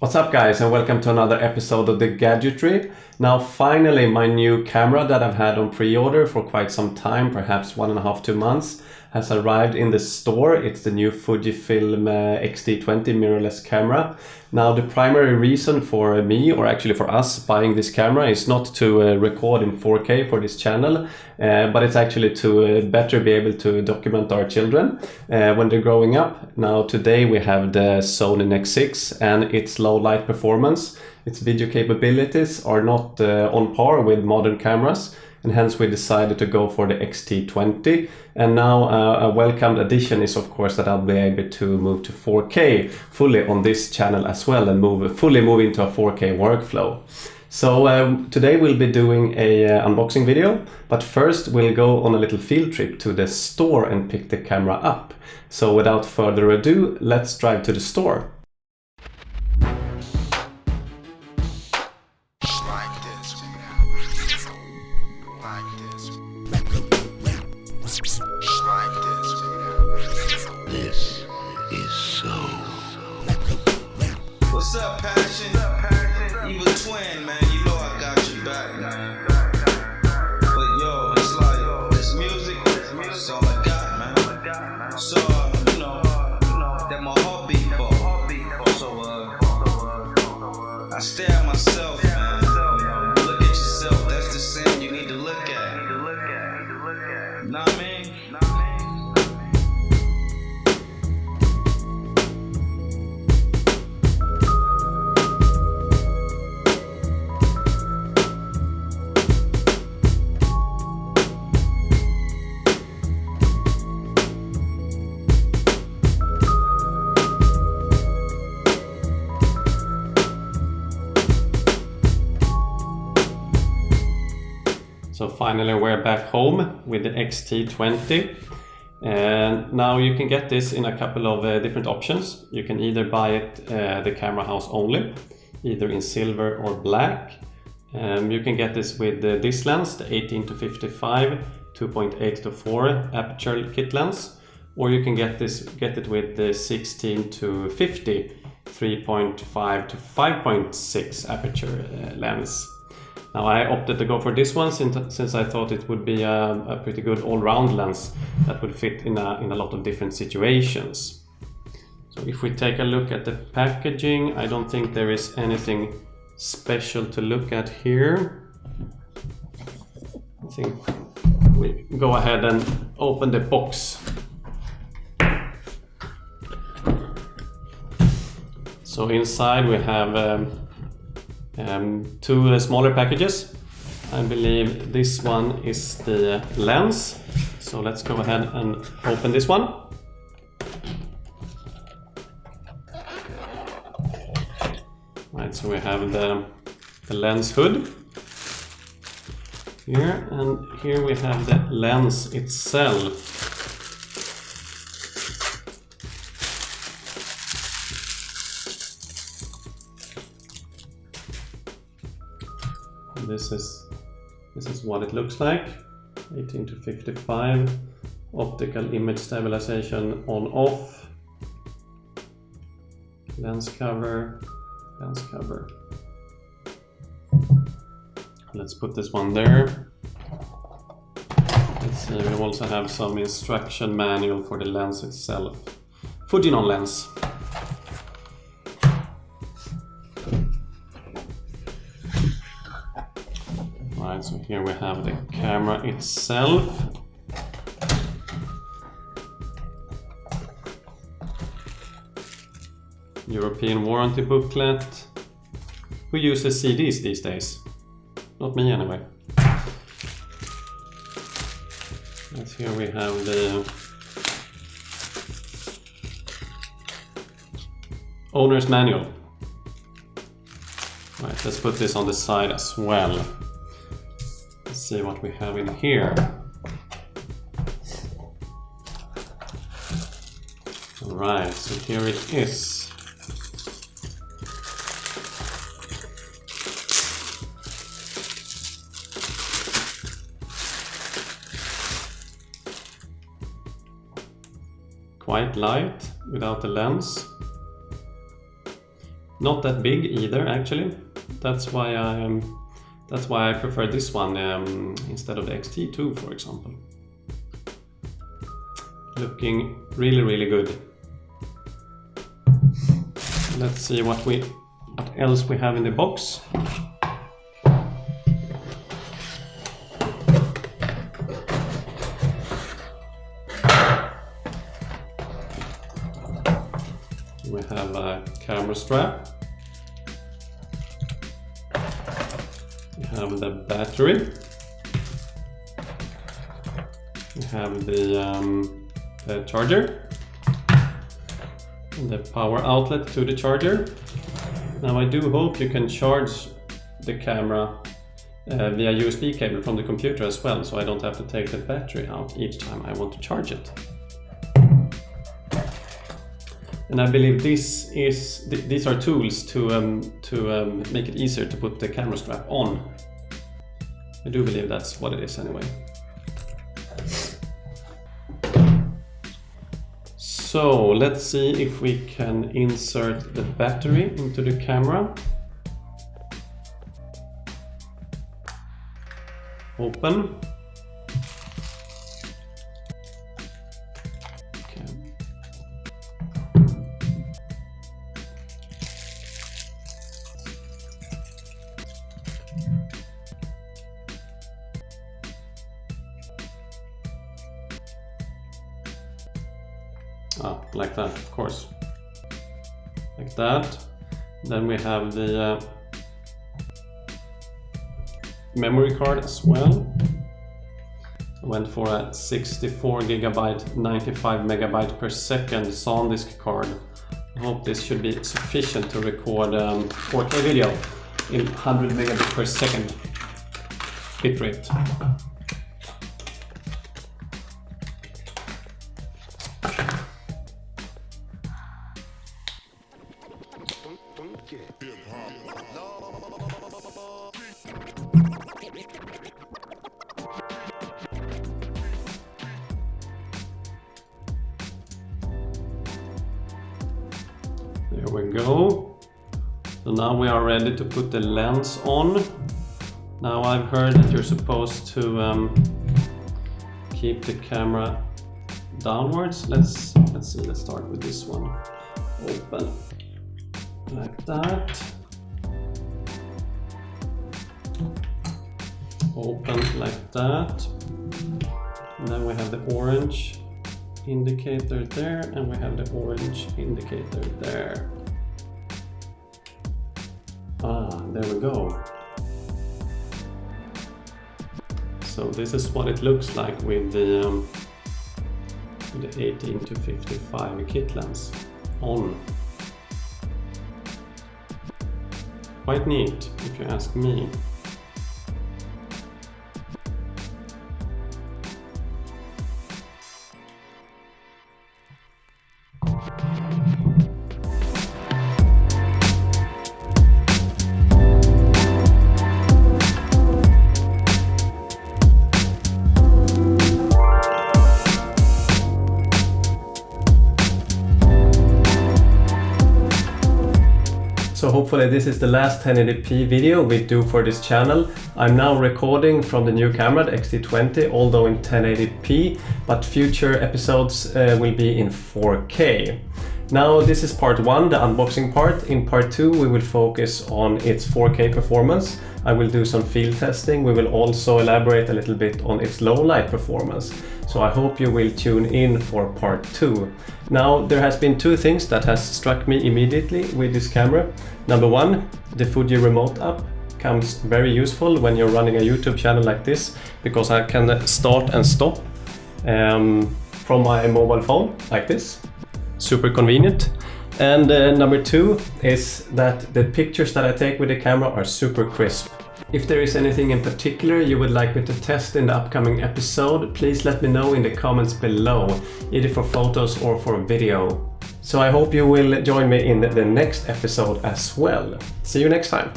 What's up guys, and welcome to another episode of The Gadgetry. Now finally my new camera that I've had on pre-order for quite some time, perhaps 1.5 to 2 months, has arrived in the store. It's the new Fujifilm X-T20 mirrorless camera. Now the primary reason for me, or actually for us, buying this camera is not to record in 4K for this channel, but it's actually to better be able to document our children when they're growing up. Now today we have the Sony Nex6 and its low light performance. Its video capabilities are not on par with modern cameras, and hence we decided to go for the X-T20. And now a welcomed addition is of course that I'll be able to move to 4K fully on this channel as well, and fully move into a 4K workflow. So today we'll be doing a unboxing video, but first we'll go on a little field trip to the store and pick the camera up. So without further ado, let's drive to the store. What's up, Passion? Evil twin, man. You know I got you back, man. But yo, it's like this music, that's all I got, man. So you know that my heart beat for. So I stare at myself, man. Look at yourself. That's the sin you need to look at. Know what I mean? So finally we're back home with the X-T20, and now you can get this in a couple of different options. You can either buy it the camera house only, either in silver or black. You can get this with this lens, the 18-55 2.8-4 aperture kit lens, or you can get it with the 16-50 3.5 to 5.6 aperture lens. Now I opted to go for this one since I thought it would be a pretty good all-round lens that would fit in a lot of different situations. So if we take a look at the packaging, I don't think there is anything special to look at here. I think we go ahead and open the box. So inside we have two smaller packages. I believe this one is the lens. So let's go ahead and open this one. Right, so we have the lens hood here, and here we have the lens itself. This is what it looks like. 18-55 optical image stabilization on off, lens cover. Let's put this one there. Let's see, we also have some instruction manual for the lens itself. Fujinon lens. Right, so here we have the camera itself. European warranty booklet. Who uses CDs these days? Not me anyway. Right, here we have the owner's manual. Right, let's put this on the side as well. Let's see what we have in here. Alright, so here it is. Quite light without the lens. Not that big either, actually. That's why I prefer this one instead of the X-T2, for example. Looking really, really good. Let's see what else we have in the box. We have a camera strap. We have the battery. We have the charger. And the power outlet to the charger. Now I do hope you can charge the camera via USB cable from the computer as well, so I don't have to take the battery out each time I want to charge it. And I believe these are tools to make it easier to put the camera strap on. I do believe that's what it is anyway. So let's see if we can insert the battery into the camera. Open. Like that, of course. Like that. Then we have the memory card as well. I went for a 64 GB, 95 MB per second SanDisk card. I hope this should be sufficient to record 4K video in 100 megabit per second bitrate. There we go. So now we are ready to put the lens on. Now I've heard that you're supposed to keep the camera downwards. Let's see. Let's start with this one. Open like that. Open like that. And then we have the orange indicator there, and we have the orange indicator there. There we go. So this is what it looks like with the 18 to 55 kit lens on. Quite neat, if you ask me. So hopefully this is the last 1080p video we do for this channel. I'm now recording from the new camera, the X-T20, although in 1080p, but future episodes will be in 4K. Now this is part 1, the unboxing part. In part 2 we will focus on its 4K performance. I will do some field testing. We will also elaborate a little bit on its low light performance. So I hope you will tune in for part 2. Now there has been 2 things that has struck me immediately with this camera. Number 1, the Fuji remote app comes very useful when you're running a YouTube channel like this, because I can start and stop from my mobile phone like this. Super convenient. And number 2 is that the pictures that I take with the camera are super crisp. If there is anything in particular you would like me to test in the upcoming episode, please let me know in the comments below, either for photos or for video. So I hope you will join me in the next episode as well. See you next time.